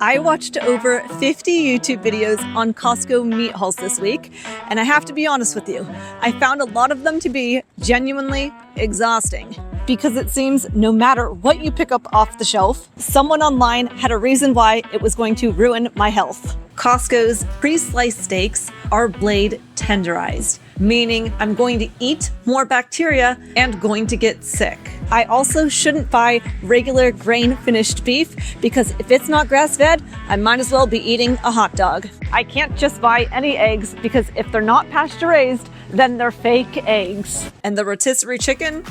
I watched over 50 YouTube videos on Costco meat hauls this week, and I have to be honest with you, I found a lot of them to be genuinely exhausting. Because it seems no matter what you pick up off the shelf, someone online had a reason why it was going to ruin my health. Costco's pre-sliced steaks are blade tenderized, meaning I'm going to eat more bacteria and going to get sick. I also shouldn't buy regular grain-finished beef because if it's not grass-fed, I might as well be eating a hot dog. I can't just buy any eggs because if they're not pasture-raised, then they're fake eggs. And the rotisserie chicken?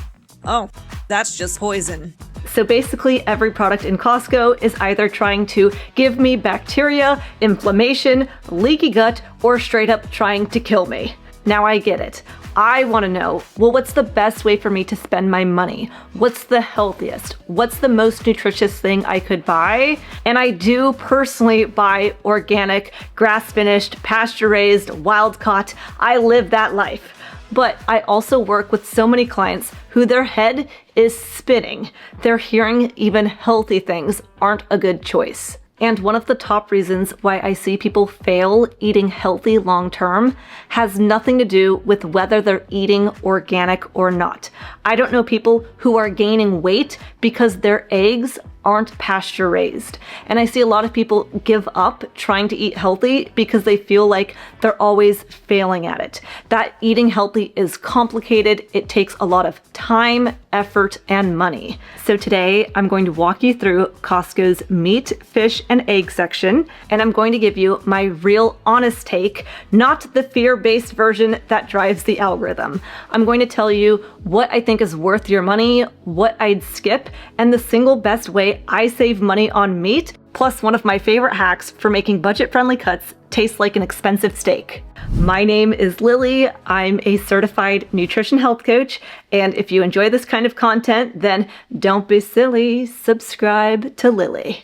Oh, that's just poison. So basically every product in Costco is either trying to give me bacteria, inflammation, leaky gut, or straight up trying to kill me. Now I get it. I want to know, well, what's the best way for me to spend my money? What's the healthiest? What's the most nutritious thing I could buy? And I do personally buy organic, grass-finished, pasture-raised, wild-caught. I live that life. But I also work with so many clients who their head is spinning. They're hearing even healthy things aren't a good choice. And one of the top reasons why I see people fail eating healthy long-term has nothing to do with whether they're eating organic or not. I don't know people who are gaining weight because their eggs aren't pasture raised. And I see a lot of people give up trying to eat healthy because they feel like they're always failing at it. That eating healthy is complicated. It takes a lot of time, effort, and money. So today I'm going to walk you through Costco's meat, fish, and egg section, and I'm going to give you my real honest take, not the fear-based version that drives the algorithm. I'm going to tell you what I think is worth your money, what I'd skip, and the single best way I save money on meat, plus one of my favorite hacks for making budget-friendly cuts taste like an expensive steak. My name is Lillie. I'm a certified nutrition health coach, and if you enjoy this kind of content, then don't be silly, subscribe to Lillie.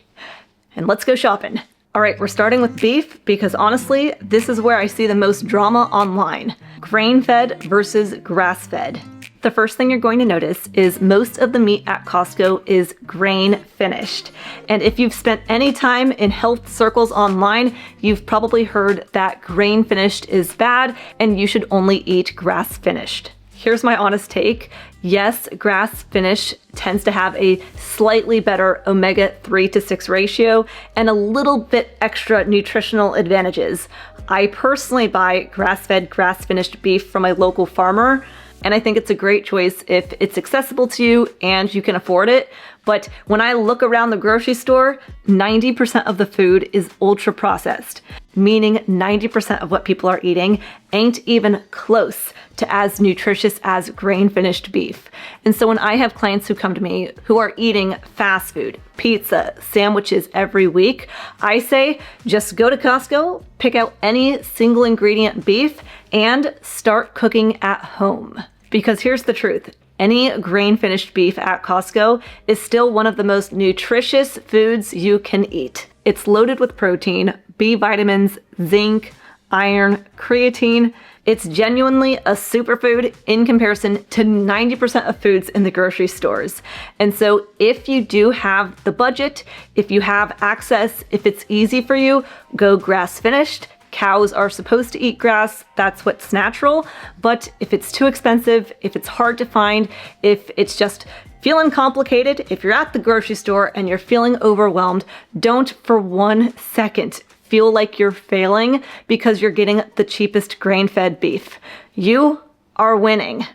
And let's go shopping. All right, we're starting with beef because honestly, this is where I see the most drama online. Grain-fed versus grass-fed. The first thing you're going to notice is most of the meat at Costco is grain finished. And if you've spent any time in health circles online, you've probably heard that grain finished is bad and you should only eat grass finished. Here's my honest take. Yes, grass finish tends to have a slightly better omega-3 to 6 ratio and a little bit extra nutritional advantages. I personally buy grass-fed, grass-finished beef from my local farmer, and I think it's a great choice if it's accessible to you and you can afford it. But when I look around the grocery store, 90% of the food is ultra processed, meaning 90% of what people are eating ain't even close to as nutritious as grain-finished beef. And so when I have clients who come to me who are eating fast food, pizza, sandwiches every week, I say just go to Costco, pick out any single ingredient beef, and start cooking at home. Because here's the truth. Any grain-finished beef at Costco is still one of the most nutritious foods you can eat. It's loaded with protein, B vitamins, zinc, iron, creatine. It's genuinely a superfood in comparison to 90% of foods in the grocery stores. And so if you do have the budget, if you have access, if it's easy for you, go grass-finished. Cows are supposed to eat grass, that's what's natural. But if it's too expensive, if it's hard to find, if it's just feeling complicated, if you're at the grocery store and you're feeling overwhelmed, don't for 1 second feel like you're failing because you're getting the cheapest grain-fed beef. You are winning.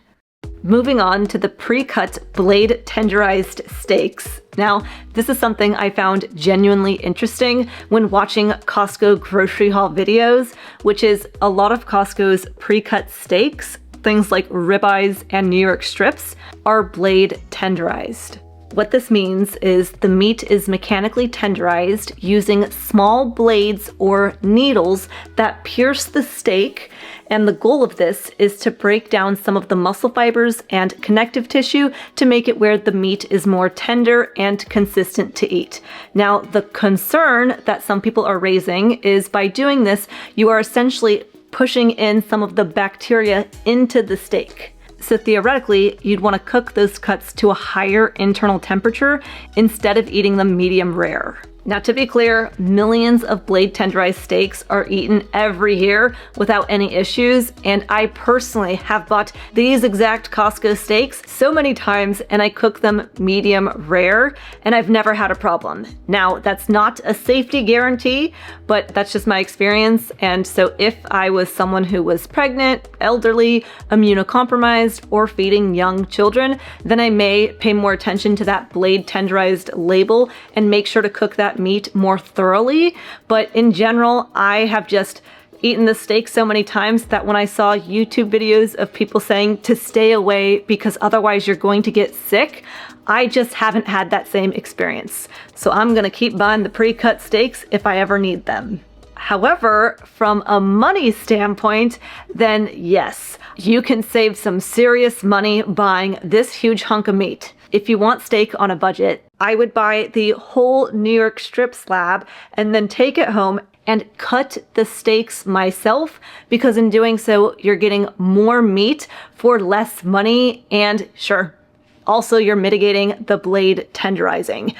Moving on to the pre-cut blade tenderized steaks. Now, this is something I found genuinely interesting when watching Costco grocery haul videos, which is a lot of Costco's pre-cut steaks, things like ribeyes and New York strips, are blade tenderized. What this means is the meat is mechanically tenderized using small blades or needles that pierce the steak, and the goal of this is to break down some of the muscle fibers and connective tissue to make it where the meat is more tender and consistent to eat. Now, the concern that some people are raising is by doing this, you are essentially pushing in some of the bacteria into the steak. So theoretically, you'd want to cook those cuts to a higher internal temperature instead of eating them medium rare. Now, to be clear, millions of blade tenderized steaks are eaten every year without any issues, and I personally have bought these exact Costco steaks so many times, and I cook them medium rare, and I've never had a problem. Now, that's not a safety guarantee, but that's just my experience, and so if I was someone who was pregnant, elderly, immunocompromised, or feeding young children, then I may pay more attention to that blade tenderized label and make sure to cook that meat more thoroughly. But in general, I have just eaten the steak so many times that when I saw YouTube videos of people saying to stay away because otherwise you're going to get sick, I just haven't had that same experience. So I'm gonna keep buying the pre-cut steaks if I ever need them. However, from a money standpoint, then yes, you can save some serious money buying this huge hunk of meat. If you want steak on a budget, I would buy the whole New York strip slab and then take it home and cut the steaks myself, because in doing so, you're getting more meat for less money, and sure, also you're mitigating the blade tenderizing.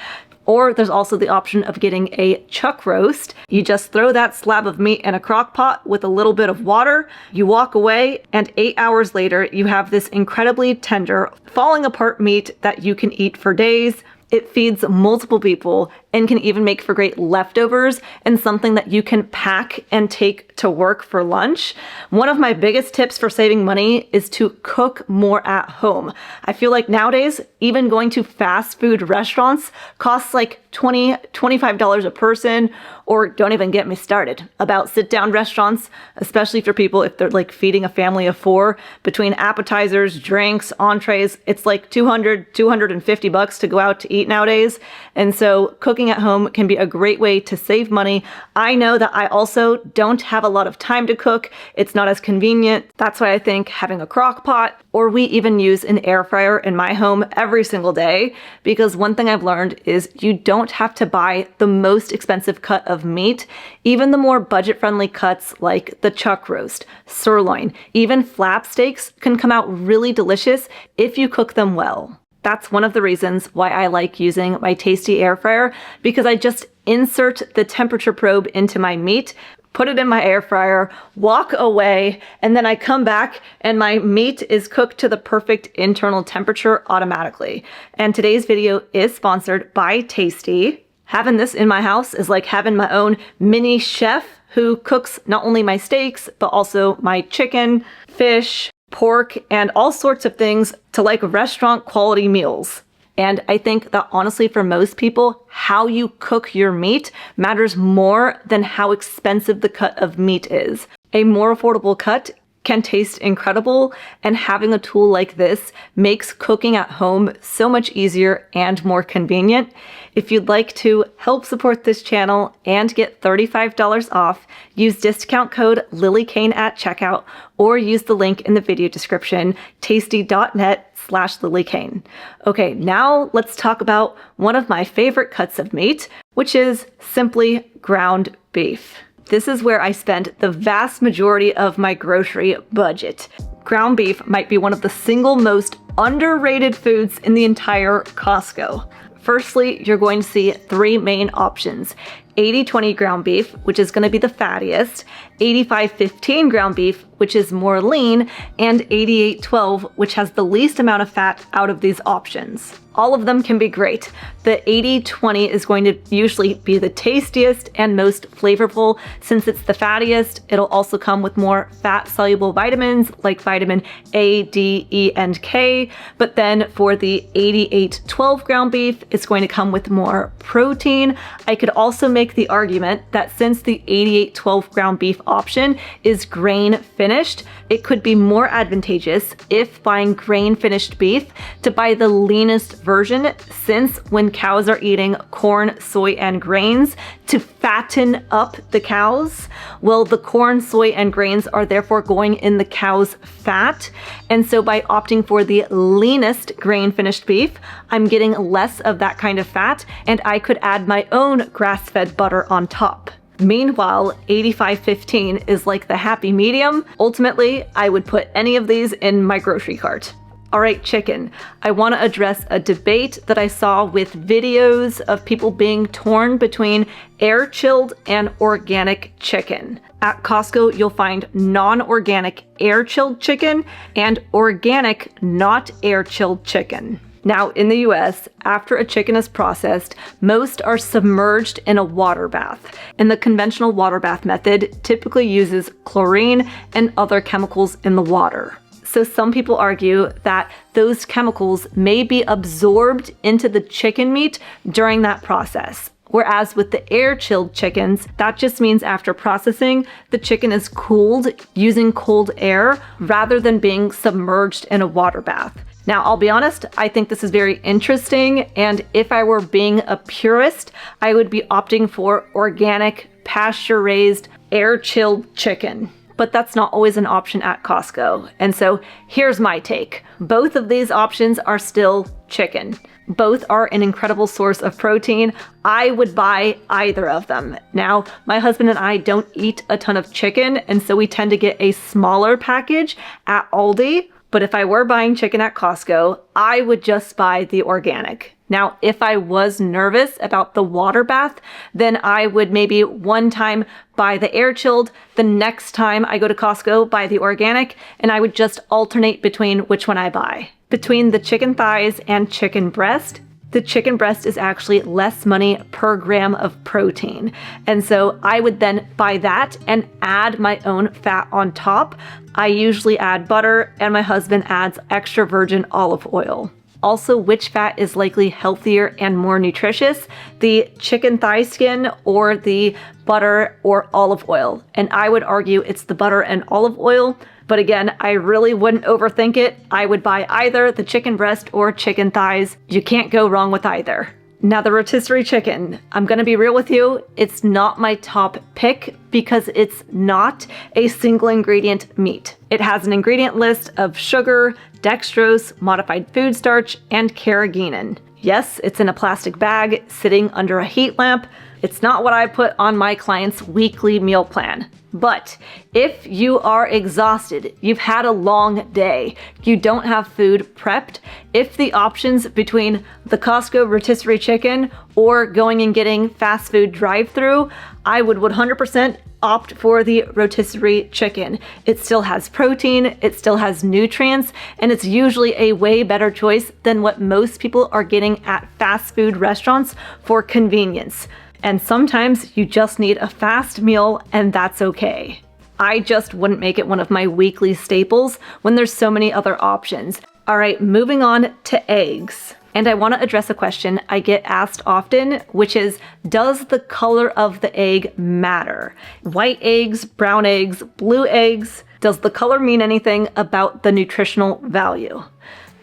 Or there's also the option of getting a chuck roast. You just throw that slab of meat in a crock pot with a little bit of water, you walk away, and 8 hours later, you have this incredibly tender, falling apart meat that you can eat for days. It feeds multiple people and can even make for great leftovers and something that you can pack and take to work for lunch. One of my biggest tips for saving money is to cook more at home. I feel like nowadays, even going to fast food restaurants costs like $20, $25 a person, or don't even get me started about sit-down restaurants, especially for people if they're like feeding a family of 4. Between appetizers, drinks, entrees, it's like $200, $250 to go out to eat nowadays. And so cooking at home can be a great way to save money. I know that I also don't have a lot of time to cook. It's not as convenient. That's why I think having a crock pot, or we even use an air fryer in my home every single day, because one thing I've learned is you don't have to buy the most expensive cut of meat. Even the more budget-friendly cuts like the chuck roast, sirloin, even flap steaks can come out really delicious if you cook them well. That's one of the reasons why I like using my Tasty air fryer, because I just insert the temperature probe into my meat, put it in my air fryer, walk away, and then I come back and my meat is cooked to the perfect internal temperature automatically. And today's video is sponsored by Tasty. Having this in my house is like having my own mini chef who cooks not only my steaks, but also my chicken, fish, pork, and all sorts of things to like restaurant quality meals. And I think that honestly, for most people, how you cook your meat matters more than how expensive the cut of meat is. A more affordable cut can taste incredible, and having a tool like this makes cooking at home so much easier and more convenient. If you'd like to help support this channel and get $35 off, use discount code LillieKane at checkout, or use the link in the video description, tasty.net/LillieKane. Okay, now let's talk about one of my favorite cuts of meat, which is simply ground beef. This is where I spend the vast majority of my grocery budget. Ground beef might be one of the single most underrated foods in the entire Costco. Firstly, you're going to see 3 main options. 80-20 ground beef, which is going to be the fattiest, 85-15 ground beef, which is more lean, and 88-12, which has the least amount of fat out of these options. All of them can be great. The 80-20 is going to usually be the tastiest and most flavorful. Since it's the fattiest, it'll also come with more fat-soluble vitamins like vitamin A, D, E, and K. But then for the 88-12 ground beef, it's going to come with more protein. I could also make the argument that since the 88-12 ground beef option is grain finished, it could be more advantageous if buying grain finished beef to buy the leanest version, since when cows are eating corn, soy, and grains to fatten up the cows, well, the corn, soy, and grains are therefore going in the cow's fat. And so by opting for the leanest grain finished beef, I'm getting less of that kind of fat, and I could add my own grass-fed butter on top. Meanwhile, 85-15 is like the happy medium. Ultimately, I would put any of these in my grocery cart. All right, chicken. I want to address a debate that I saw with videos of people being torn between air-chilled and organic chicken. At Costco, you'll find non-organic air-chilled chicken and organic not air-chilled chicken. Now, in the US, after a chicken is processed, most are submerged in a water bath. And the conventional water bath method typically uses chlorine and other chemicals in the water. So some people argue that those chemicals may be absorbed into the chicken meat during that process. Whereas with the air-chilled chickens, that just means after processing, the chicken is cooled using cold air rather than being submerged in a water bath. Now, I'll be honest, I think this is very interesting, and if I were being a purist, I would be opting for organic, pasture-raised, air-chilled chicken. But that's not always an option at Costco. And so here's my take. Both of these options are still chicken. Both are an incredible source of protein. I would buy either of them. Now, my husband and I don't eat a ton of chicken, and so we tend to get a smaller package at Aldi. But if I were buying chicken at Costco, I would just buy the organic. Now, if I was nervous about the water bath, then I would maybe one time buy the air chilled, the next time I go to Costco, buy the organic, and I would just alternate between which one I buy. Between the chicken thighs and chicken breast, the chicken breast is actually less money per gram of protein. And so I would then buy that and add my own fat on top. I usually add butter, and my husband adds extra virgin olive oil. Also, which fat is likely healthier and more nutritious, the chicken thigh skin or the butter or olive oil? And I would argue it's the butter and olive oil. But again, I really wouldn't overthink it. I would buy either the chicken breast or chicken thighs. You can't go wrong with either. Now, the rotisserie chicken, I'm gonna be real with you, it's not my top pick because it's not a single ingredient meat. It has an ingredient list of sugar, dextrose, modified food starch, and carrageenan. Yes, it's in a plastic bag sitting under a heat lamp. It's not what I put on my client's weekly meal plan. But if you are exhausted, you've had a long day, you don't have food prepped, if the options between the Costco rotisserie chicken or going and getting fast food drive-through, I would 100% opt for the rotisserie chicken. It still has protein, it still has nutrients, and it's usually a way better choice than what most people are getting at fast food restaurants for convenience. And sometimes you just need a fast meal, and that's okay. I just wouldn't make it one of my weekly staples when there's so many other options. All right, moving on to eggs. And I want to address a question I get asked often, which is, does the color of the egg matter? White eggs, brown eggs, blue eggs, does the color mean anything about the nutritional value?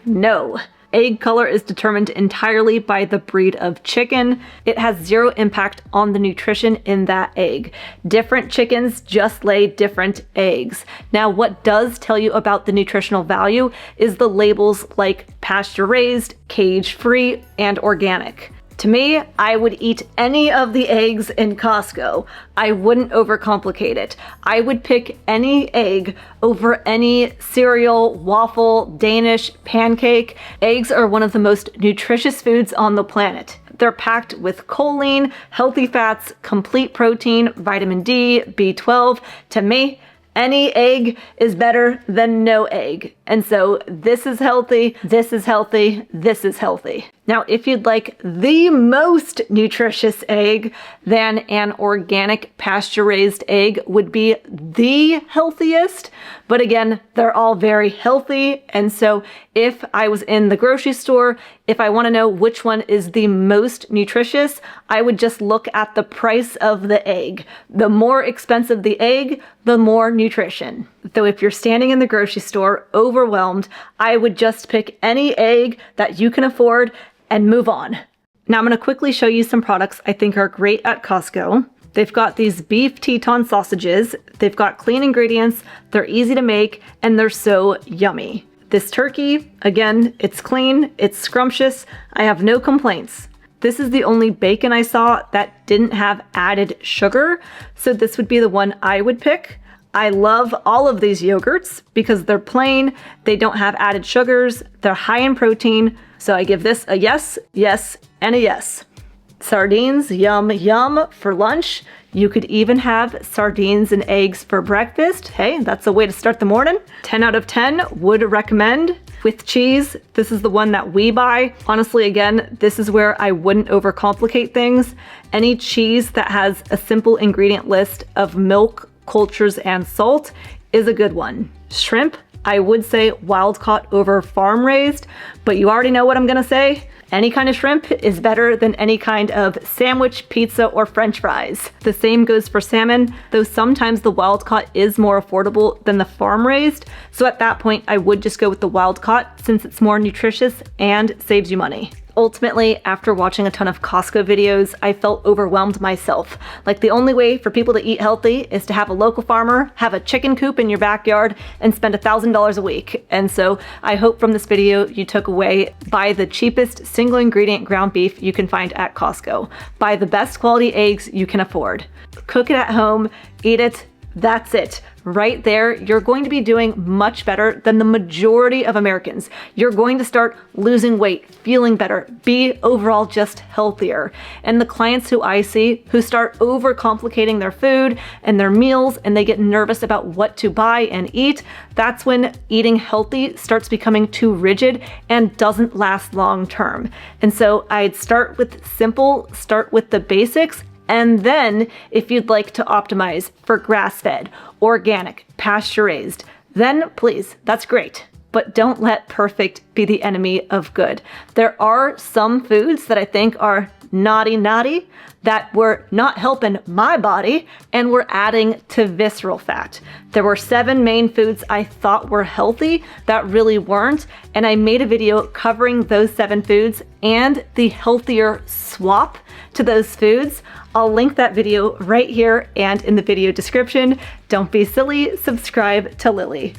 No. Egg color is determined entirely by the breed of chicken. It has zero impact on the nutrition in that egg. Different chickens just lay different eggs. Now, what does tell you about the nutritional value is the labels like pasture-raised, cage-free, and organic. To me, I would eat any of the eggs in Costco. I wouldn't overcomplicate it. I would pick any egg over any cereal, waffle, Danish, pancake. Eggs are one of the most nutritious foods on the planet. They're packed with choline, healthy fats, complete protein, vitamin D, B12. To me, any egg is better than no egg. And so this is healthy, this is healthy, this is healthy. Now, if you'd like the most nutritious egg, then an organic pasture-raised egg would be the healthiest. But again, they're all very healthy. And so if I was in the grocery store, if I want to know which one is the most nutritious, I would just look at the price of the egg. The more expensive the egg, the more nutrition. Though if you're standing in the grocery store overwhelmed, I would just pick any egg that you can afford and move on. Now I'm going to quickly show you some products I think are great at Costco. They've got these beef Teton sausages. They've got clean ingredients, they're easy to make, and they're so yummy. This turkey, again, it's clean, it's scrumptious, I have no complaints. This is the only bacon I saw that didn't have added sugar, so this would be the one I would pick. I love all of these yogurts because they're plain, they don't have added sugars, they're high in protein, so I give this a yes, yes, and a yes. Sardines, yum, yum for lunch. You could even have sardines and eggs for breakfast. Hey, that's a way to start the morning. 10 out of 10, would recommend. With cheese, this is the one that we buy. Honestly, again, this is where I wouldn't overcomplicate things. Any cheese that has a simple ingredient list of milk, cultures, and salt is a good one. Shrimp, I would say wild caught over farm raised, but you already know what I'm gonna say. Any kind of shrimp is better than any kind of sandwich, pizza, or French fries. The same goes for salmon, though sometimes the wild caught is more affordable than the farm raised. So at that point, I would just go with the wild caught since it's more nutritious and saves you money. Ultimately, after watching a ton of Costco videos, I felt overwhelmed myself. Like the only way for people to eat healthy is to have a local farmer, have a chicken coop in your backyard, and spend $1,000 a week. And so I hope from this video you took away, buy the cheapest single ingredient ground beef you can find at Costco. Buy the best quality eggs you can afford. Cook it at home, eat it, that's it. Right there, you're going to be doing much better than the majority of Americans. You're going to start losing weight, feeling better, be overall just healthier. And the clients who I see who start overcomplicating their food and their meals and they get nervous about what to buy and eat, that's when eating healthy starts becoming too rigid and doesn't last long term. And so I'd start with simple, start with the basics. And then if you'd like to optimize for grass-fed, organic, pasture-raised, then please, that's great. But don't let perfect be the enemy of good. There are some foods that I think are naughty that were not helping my body and were adding to visceral fat. There were 7 main foods I thought were healthy that really weren't, and I made a video covering those 7 foods and the healthier swap to those foods. I'll link that video right here and in the video description. Don't be silly, subscribe to Lillie.